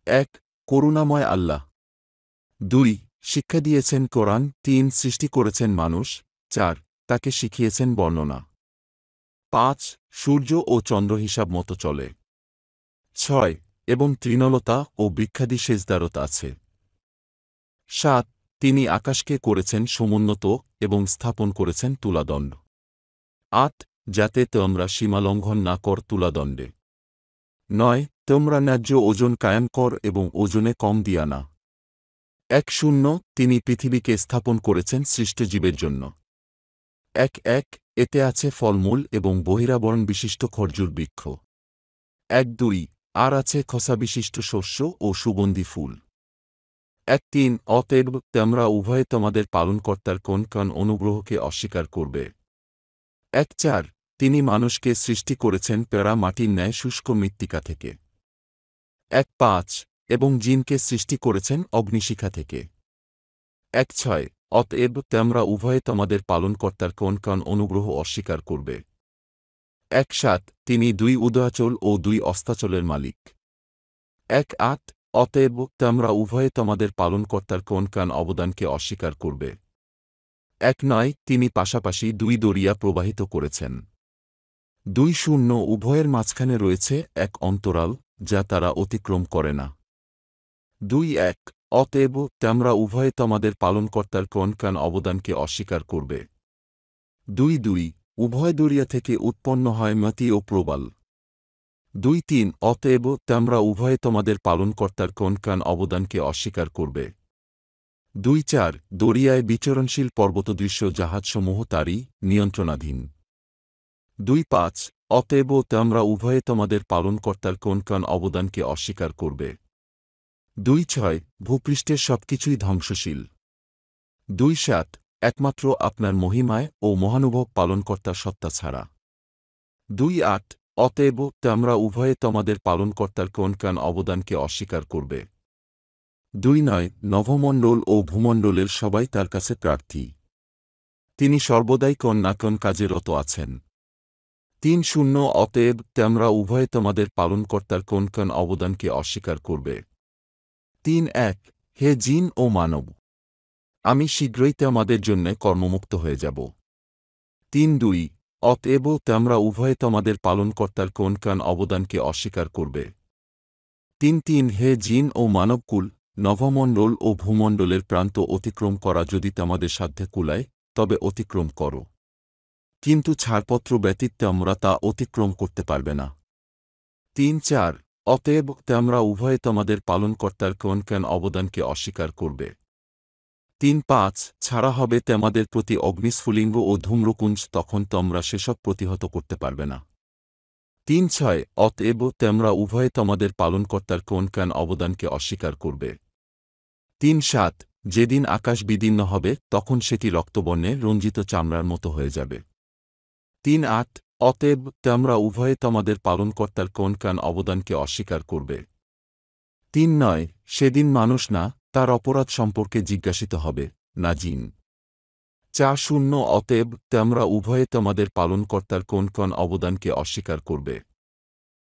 এক, করুণাময় আল্লাহ। 2, শিক্ষা দিয়েছেন কোরআন। 3, সৃষ্টি করেছেন মানুষ। 4, তাকে শিখিয়েছেন বর্ণনা। 5, সূর্য ও চন্দ্র হিসাব মতো চলে। 6, এবং তৃণলতা ও বৃক্ষাদি সেজদারত আছে। 7, তিনি আকাশকে করেছেন সমুন্নত এবং স্থাপন করেছেন তুলাদণ্ড। 8, যাতে তোমরা সীমালঙ্ঘন না কর তুলাদণ্ডে। 9, তোমরা ন্যায্য ওজন কায়েম কর এবং ওজনে কম দিয়া না। 10, তিনি পৃথিবীকে স্থাপন করেছেন সৃষ্ট জীবের জন্য। 11, এতে আছে ফলমূল এবং বহিরাবরণ বিশিষ্ট খরজুর বৃক্ষ। 12, আর আছে খোসাবিশিষ্ট শস্য ও সুগন্ধি ফুল। 13, অতএব তোমরা উভয়ে তোমাদের পালনকর্তার কোন কোন অনুগ্রহকে অস্বীকার করবে। 14, তিনি মানুষকে সৃষ্টি করেছেন পেড়া মাটির ন্যায় শুষ্ক মৃত্তিকা থেকে। 15, এবং জিনকে সৃষ্টি করেছেন অগ্নিশিখা থেকে। 16, অতএব তোমরা উভয়ে তোমাদের পালনকর্তার কোন কোন অনুগ্রহ অস্বীকার করবে। 17, তিনি 2 উদয়াচল ও 2 অস্তাচলের মালিক। 18, অতএব তোমরা উভয়ে তোমাদের পালনকর্তার কোন কোন অবদানকে অস্বীকার করবে। 19, তিনি পাশাপাশি 2 দরিয়া প্রবাহিত করেছেন। 20, উভয়ের মাঝখানে রয়েছে এক অন্তরাল যা তারা অতিক্রম করে না। 21, অতএব তোমরা উভয়ে তোমাদের পালনকর্তার কোন কোন অবদানকে অস্বীকার করবে। 22, উভয় দরিয়া থেকে উৎপন্ন হয় মতি ও প্রবাল। 23, অতএব তোমরা উভয়ে তোমাদের পালনকর্তার কোন কোন অবদানকে অস্বীকার করবে। 24, দরিয়ায় বিচরণশীল পর্বতদৃশ্য জাহাজসমূহ তারই নিয়ন্ত্রণাধীন। 25, অতএব তোমরা উভয়ে তোমাদের পালনকর্তার কোন কোন অবদানকে অস্বীকার করবে। 26, ভূপৃষ্ঠের সবকিছুই ধ্বংসশীল। 27, একমাত্র আপনার মহিমায় ও মহানুভব পালনকর্তার সত্তা ছাড়া। 28, অতএব তোমরা উভয়ে তোমাদের পালনকর্তার কোন কোন অবদানকে অস্বীকার করবে। 29, নভমণ্ডল ও ভূমণ্ডলের সবাই তার কাছে প্রার্থী। তিনি সর্বদাই কোন না কোন কাজে রত আছেন। 30, অতএব তোমরা উভয়ে তোমাদের পালনকর্তার কোন কোন অবদানকে অস্বীকার করবে। 31, হে জিন ও মানব, আমি শীঘ্রই তোমাদের জন্য কর্মমুক্ত হয়ে যাব। 32, অতএব তোমরা উভয়ে তোমাদের পালনকর্তার কোন কোন অবদানকে অস্বীকার করবে। 33, হে জিন ও মানবকুল, নভমণ্ডল ও ভূমণ্ডলের প্রান্ত অতিক্রম করা যদি তোমাদের সাধ্যে কুলায় তবে অতিক্রম করো, কিন্তু ছাড়পত্র ব্যতীত তোমরা তা অতিক্রম করতে পারবে না। 34, অতএব তোমরা উভয়ে তোমাদের পালনকর্তার কোন কোন অবদানকে অস্বীকার করবে। 35, ছাড়া হবে তোমাদের প্রতি অগ্নিস্ফুলিঙ্গ ও ধূম্রকুঞ্জ, তখন তোমরা সেসব প্রতিহত করতে পারবে না। 36, অতএব তোমরা উভয়ে তোমাদের পালনকর্তার কোন কোন অবদানকে অস্বীকার করবে। 37, যেদিন আকাশ বিদীর্ণ হবে তখন সেটি রক্তবর্ণে রঞ্জিত চামড়ার মতো হয়ে যাবে। 38, অতএব তোমরা উভয়ে তোমাদের পালনকর্তার কোন কোন অবদানকে অস্বীকার করবে। 39, সেদিন মানুষ না তার অপরাধ সম্পর্কে জিজ্ঞাসিত হবে, না জিন। 40, অতএব তোমরা উভয়ে তোমাদের পালনকর্তার কোন কোন অবদানকে অস্বীকার করবে।